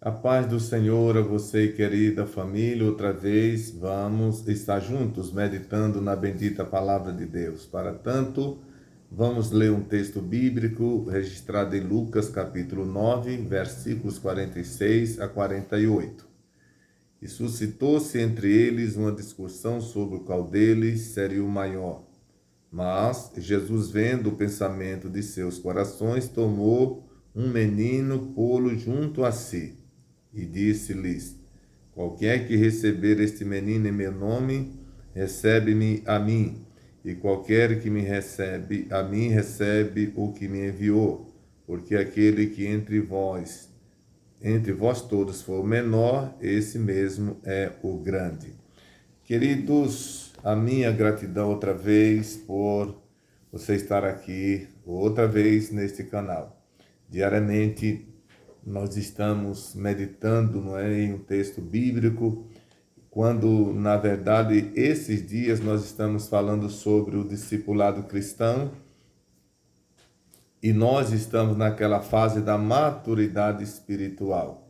A paz do Senhor a você, querida família. Outra vez vamos estar juntos meditando na bendita palavra de Deus. Para tanto, vamos ler um texto bíblico registrado em Lucas capítulo 9, versículos 46 a 48. E suscitou-se entre eles uma discussão sobre qual deles seria o maior. Mas Jesus, vendo o pensamento de seus corações, tomou um menino, pô-lo junto a si, e disse-lhes: qualquer que receber este menino em meu nome, recebe-me a mim, e qualquer que me recebe a mim, recebe o que me enviou. Porque aquele que entre vós todos for o menor, esse mesmo é o grande. Queridos, a minha gratidão outra vez por você estar aqui, outra vez neste canal. Diariamente nós estamos meditando, não é, em um texto bíblico, quando na verdade esses dias nós estamos falando sobre o discipulado cristão e nós estamos naquela fase da maturidade espiritual,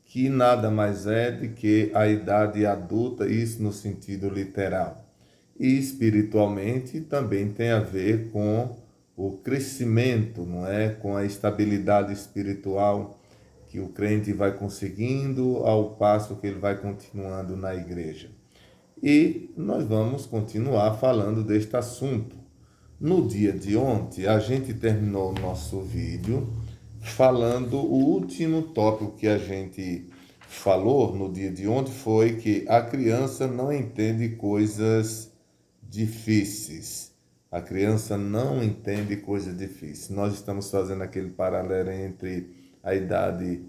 que nada mais é do que a idade adulta, isso no sentido literal. E espiritualmente também tem a ver com o crescimento, não é? Com a estabilidade espiritual que o crente vai conseguindo ao passo que ele vai continuando na igreja. E nós vamos continuar falando deste assunto. No dia de ontem, a gente terminou o nosso vídeo falando, o último tópico que a gente falou no dia de ontem foi que a criança não entende coisas difíceis. A criança não entende coisas difíceis. Nós estamos fazendo aquele paralelo entre a idade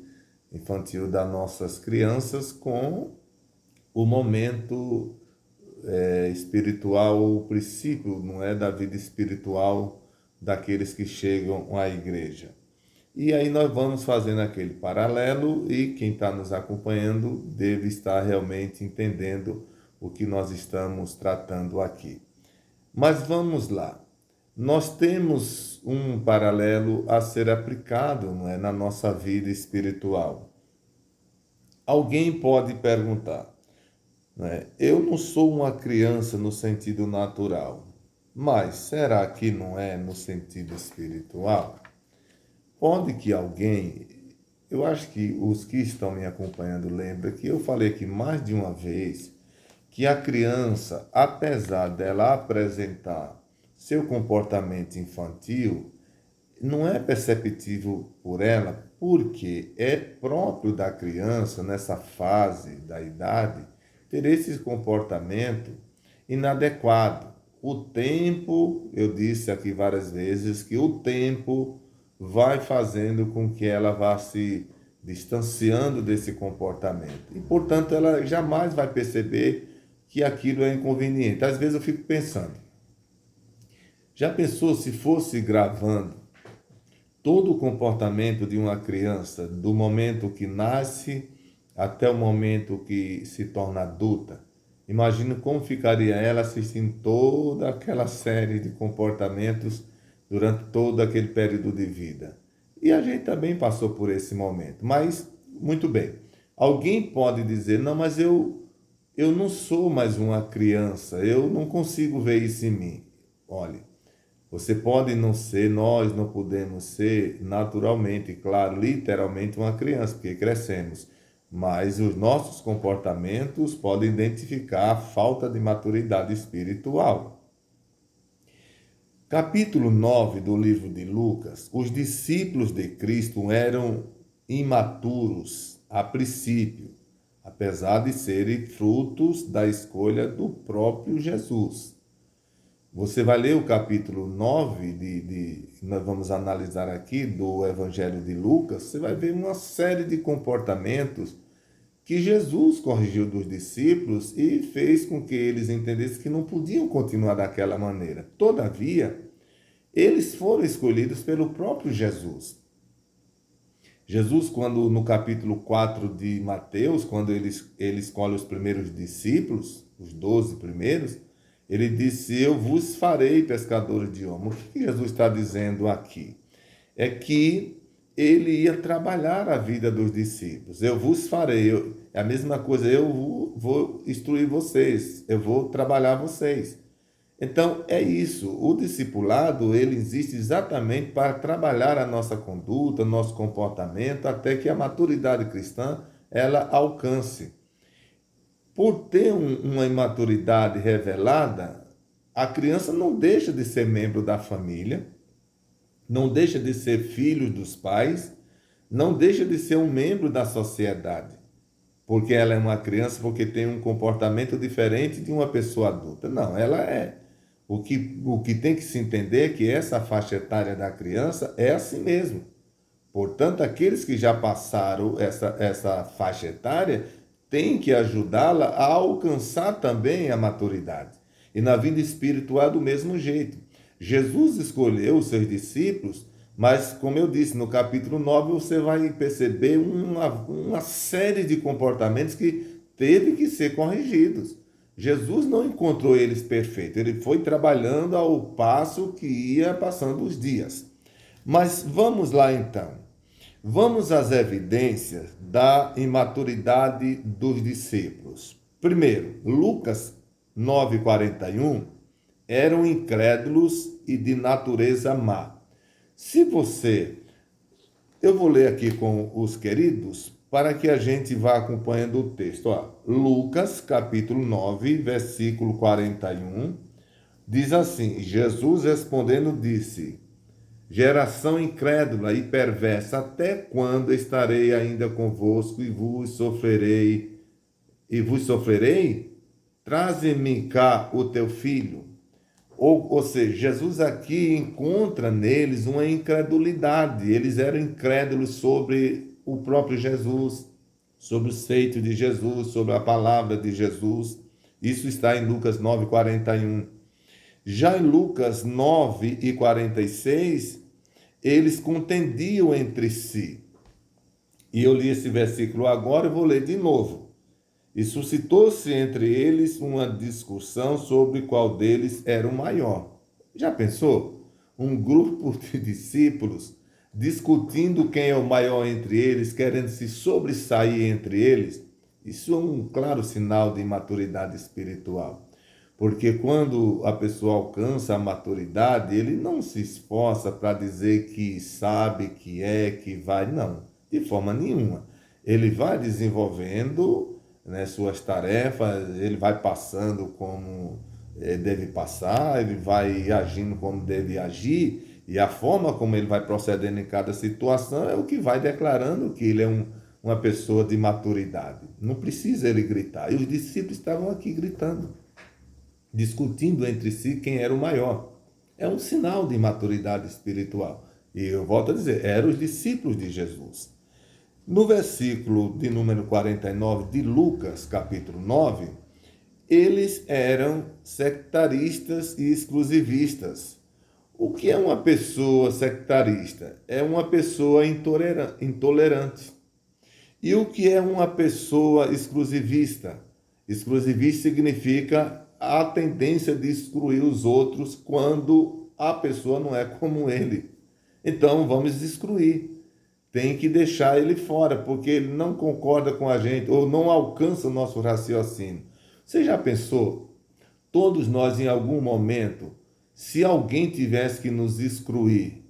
infantil das nossas crianças com o momento espiritual, o princípio, não é, da vida espiritual daqueles que chegam à igreja. E aí nós vamos fazendo aquele paralelo e quem está nos acompanhando deve estar realmente entendendo o que nós estamos tratando aqui. Mas vamos lá. Nós temos um paralelo a ser aplicado, não é, na nossa vida espiritual. Alguém pode perguntar, não é, eu não sou uma criança no sentido natural, mas será que não é no sentido espiritual? Pode que alguém, eu acho que os que estão me acompanhando lembram que eu falei aqui mais de uma vez que a criança, apesar dela apresentar seu comportamento infantil, não é perceptível por ela, porque é próprio da criança, nessa fase da idade, ter esse comportamento inadequado. O tempo, eu disse aqui várias vezes, que o tempo vai fazendo com que ela vá se distanciando desse comportamento. E, portanto, ela jamais vai perceber que aquilo é inconveniente. Às vezes eu fico pensando, já pensou se fosse gravando todo o comportamento de uma criança, do momento que nasce até o momento que se torna adulta? Imagina como ficaria ela assistindo toda aquela série de comportamentos durante todo aquele período de vida. E a gente também passou por esse momento. Mas, muito bem, alguém pode dizer, não, mas eu não sou mais uma criança, eu não consigo ver isso em mim. Olha, você pode não ser, nós não podemos ser naturalmente, claro, literalmente uma criança, porque crescemos. Mas os nossos comportamentos podem identificar a falta de maturidade espiritual. Capítulo 9 do livro de Lucas, os discípulos de Cristo eram imaturos a princípio, apesar de serem frutos da escolha do próprio Jesus. Você vai ler o capítulo 9, nós vamos analisar aqui, do Evangelho de Lucas, você vai ver uma série de comportamentos que Jesus corrigiu dos discípulos e fez com que eles entendessem que não podiam continuar daquela maneira. Todavia, eles foram escolhidos pelo próprio Jesus. Jesus, quando no capítulo 4 de Mateus, quando ele escolhe os primeiros discípulos, os 12 primeiros, ele disse, eu vos farei pescadores de homens. O que Jesus está dizendo aqui? É que ele ia trabalhar a vida dos discípulos. Eu vos farei, é a mesma coisa, eu vou instruir vocês, eu vou trabalhar vocês. Então, é isso. O discipulado, ele existe exatamente para trabalhar a nossa conduta, nosso comportamento, até que a maturidade cristã, ela alcance. Por ter uma imaturidade revelada, a criança não deixa de ser membro da família, não deixa de ser filho dos pais, não deixa de ser um membro da sociedade, porque ela é uma criança, porque tem um comportamento diferente de uma pessoa adulta. Não, ela é. O que tem que se entender é que essa faixa etária da criança é assim mesmo. Portanto, aqueles que já passaram essa faixa etária têm que ajudá-la a alcançar também a maturidade. E na vida espiritual é do mesmo jeito. Jesus escolheu os seus discípulos, mas, como eu disse, no capítulo 9 você vai perceber uma série de comportamentos que teve que ser corrigidos. Jesus não encontrou eles perfeitos, ele foi trabalhando ao passo que ia passando os dias. Mas vamos lá então. Vamos às evidências da imaturidade dos discípulos. Primeiro, Lucas 9,41 eram incrédulos e de natureza má. Eu vou ler aqui com os queridos para que a gente vá acompanhando o texto. Lucas, capítulo 9, versículo 41, diz assim: Jesus respondendo disse: geração incrédula e perversa, até quando estarei ainda convosco e vos sofrerei? Traze-me cá o teu filho. Ou seja, Jesus aqui encontra neles uma incredulidade. Eles eram incrédulos sobre o próprio Jesus, sobre os feitos de Jesus, sobre a palavra de Jesus. Isso está em Lucas 9,41. Já em Lucas 9,46, eles contendiam entre si. E eu li esse versículo agora e vou ler de novo. E suscitou-se entre eles uma discussão sobre qual deles era o maior. Já pensou? Um grupo de discípulos discutindo quem é o maior entre eles, querendo se sobressair entre eles. Isso é um claro sinal de imaturidade espiritual. Porque quando a pessoa alcança a maturidade, ele não se esforça para dizer que sabe, que vai, não, de forma nenhuma. Ele vai desenvolvendo, né, suas tarefas, ele vai passando como deve passar, ele vai agindo como deve agir, e a forma como ele vai procedendo em cada situação é o que vai declarando que ele é uma pessoa de maturidade. Não precisa ele gritar. E os discípulos estavam aqui gritando, discutindo entre si quem era o maior. É um sinal de maturidade espiritual. E eu volto a dizer, eram os discípulos de Jesus. No versículo de número 49 de Lucas, capítulo 9, eles eram sectaristas e exclusivistas. O que é uma pessoa sectarista? É uma pessoa intolerante. E o que é uma pessoa exclusivista? Exclusivista significa a tendência de excluir os outros quando a pessoa não é como ele. Então, vamos excluir. Tem que deixar ele fora, porque ele não concorda com a gente ou não alcança o nosso raciocínio. Você já pensou? Todos nós, em algum momento, se alguém tivesse que nos excluir,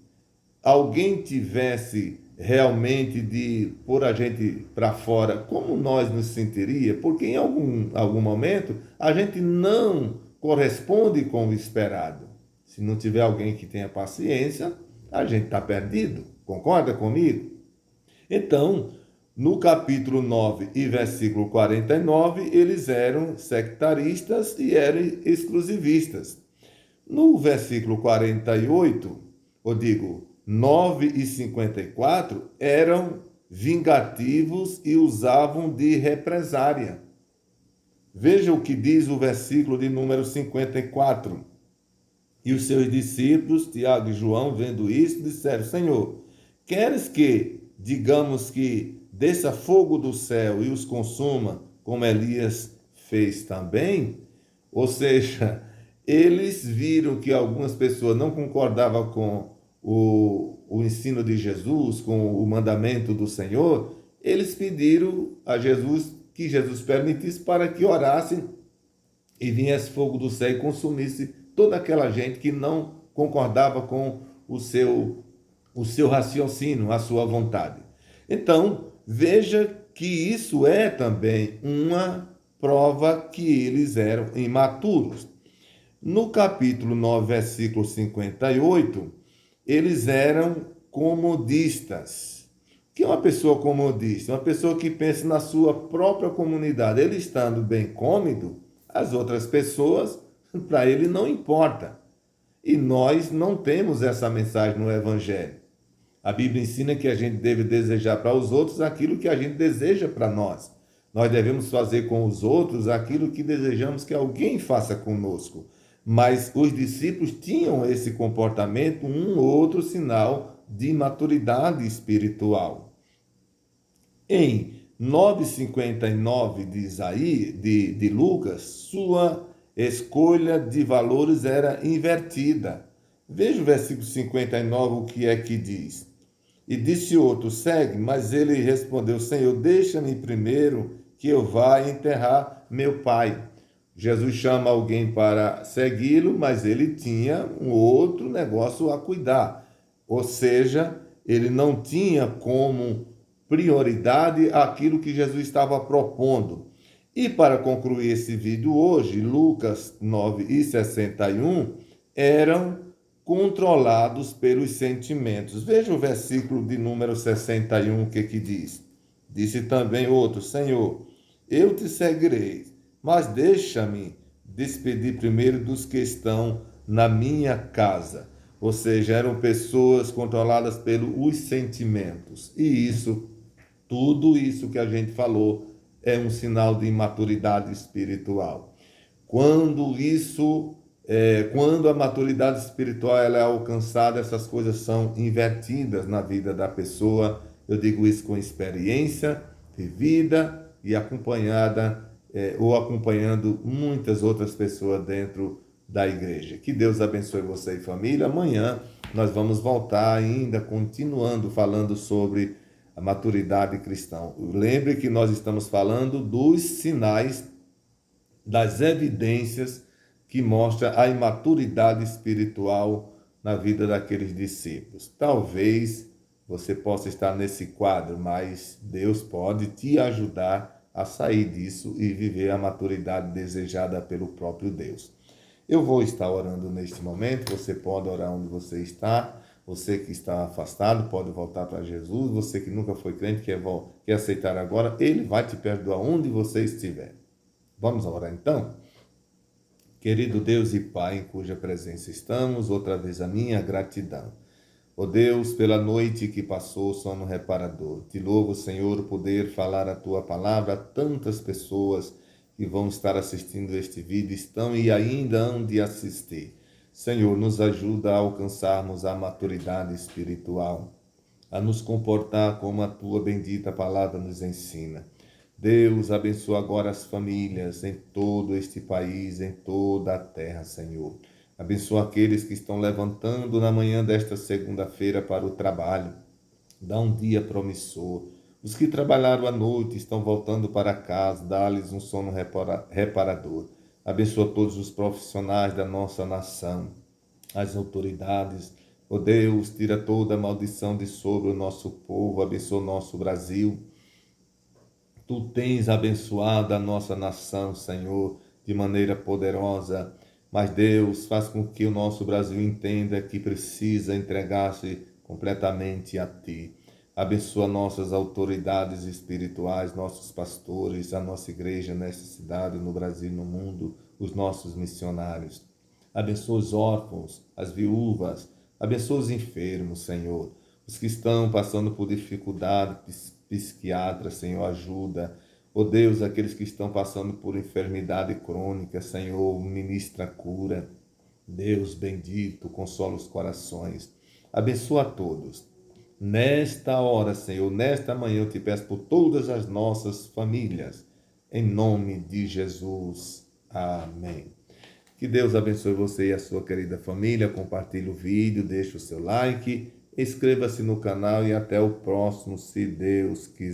alguém tivesse realmente de pôr a gente para fora, como nós nos sentiria? Porque em algum momento a gente não corresponde com o esperado. Se não tiver alguém que tenha paciência, a gente está perdido. Concorda comigo? Então, no capítulo 9 e versículo 49, eles eram sectaristas e eram exclusivistas. No versículo 48, 9 e 54, eram vingativos e usavam de represária. Veja o que diz o versículo de número 54. E os seus discípulos, Tiago e João, vendo isso, disseram: Senhor, queres que, digamos que, desça fogo do céu e os consuma, como Elias fez também? Ou seja, eles viram que algumas pessoas não concordavam com o ensino de Jesus, com o mandamento do Senhor, eles pediram a Jesus que Jesus permitisse para que orassem e viesse fogo do céu e consumisse toda aquela gente que não concordava com o seu raciocínio, a sua vontade. Então, veja que isso é também uma prova que eles eram imaturos. No capítulo 9, versículo 58, eles eram comodistas. O que é uma pessoa comodista? Uma pessoa que pensa na sua própria comunidade. Ele estando bem cômodo, as outras pessoas, para ele não importa. E nós não temos essa mensagem no Evangelho. A Bíblia ensina que a gente deve desejar para os outros aquilo que a gente deseja para nós. Nós devemos fazer com os outros aquilo que desejamos que alguém faça conosco. Mas os discípulos tinham esse comportamento, um ou outro sinal de maturidade espiritual. Em 9,59 de Lucas, sua escolha de valores era invertida. Veja o versículo 59, o que é que diz. E disse outro, segue, mas ele respondeu, Senhor, deixa-me primeiro que eu vá enterrar meu pai. Jesus chama alguém para segui-lo, mas ele tinha um outro negócio a cuidar. Ou seja, ele não tinha como prioridade aquilo que Jesus estava propondo. E para concluir esse vídeo hoje, Lucas 9:61 eram controlados pelos sentimentos. Veja o versículo de número 61, o que diz. Disse também outro, Senhor, eu te seguirei, mas deixa-me despedir primeiro dos que estão na minha casa. Ou seja, eram pessoas controladas pelos sentimentos. E tudo isso que a gente falou, é um sinal de imaturidade espiritual. Quando a maturidade espiritual ela é alcançada, essas coisas são invertidas na vida da pessoa. Eu digo isso com experiência de vida e acompanhando muitas outras pessoas dentro da igreja. Que Deus abençoe você e família. Amanhã nós vamos voltar ainda, continuando falando sobre a maturidade cristã. Lembre que nós estamos falando dos sinais, das evidências que mostram a imaturidade espiritual na vida daqueles discípulos. Talvez você possa estar nesse quadro, mas Deus pode te ajudar a sair disso e viver a maturidade desejada pelo próprio Deus. Eu vou estar orando neste momento, você pode orar onde você está. Você que está afastado pode voltar para Jesus. Você que nunca foi crente, quer aceitar agora, Ele vai te perdoar onde você estiver. Vamos orar então? Querido Deus e Pai, em cuja presença estamos, outra vez a minha gratidão. Ó Deus, pela noite que passou, sono reparador. Te louvo, Senhor, poder falar a Tua palavra a tantas pessoas que vão estar assistindo este vídeo, estão e ainda hão de assistir. Senhor, nos ajuda a alcançarmos a maturidade espiritual, a nos comportar como a Tua bendita palavra nos ensina. Deus, abençoa agora as famílias em todo este país, em toda a terra, Senhor. Abençoa aqueles que estão levantando na manhã desta segunda-feira para o trabalho. Dá um dia promissor. Os que trabalharam à noite estão voltando para casa, dá-lhes um sono reparador. Abençoa todos os profissionais da nossa nação, as autoridades. Ó Deus, tira toda a maldição de sobre o nosso povo, abençoa o nosso Brasil. Tu tens abençoado a nossa nação, Senhor, de maneira poderosa. Mas Deus, faz com que o nosso Brasil entenda que precisa entregar-se completamente a Ti. Abençoa nossas autoridades espirituais, nossos pastores, a nossa igreja nesta cidade, no Brasil, no mundo, os nossos missionários. Abençoa os órfãos, as viúvas, abençoa os enfermos, Senhor. Os que estão passando por dificuldade, psiquiatra, Senhor, ajuda. Ó Deus, aqueles que estão passando por enfermidade crônica, Senhor, ministra a cura. Deus bendito, consola os corações. Abençoa a todos. Nesta hora, Senhor, nesta manhã, eu te peço por todas as nossas famílias. Em nome de Jesus. Amém. Que Deus abençoe você e a sua querida família. Compartilhe o vídeo, deixe o seu like Inscreva-se no canal e até o próximo, se Deus quiser.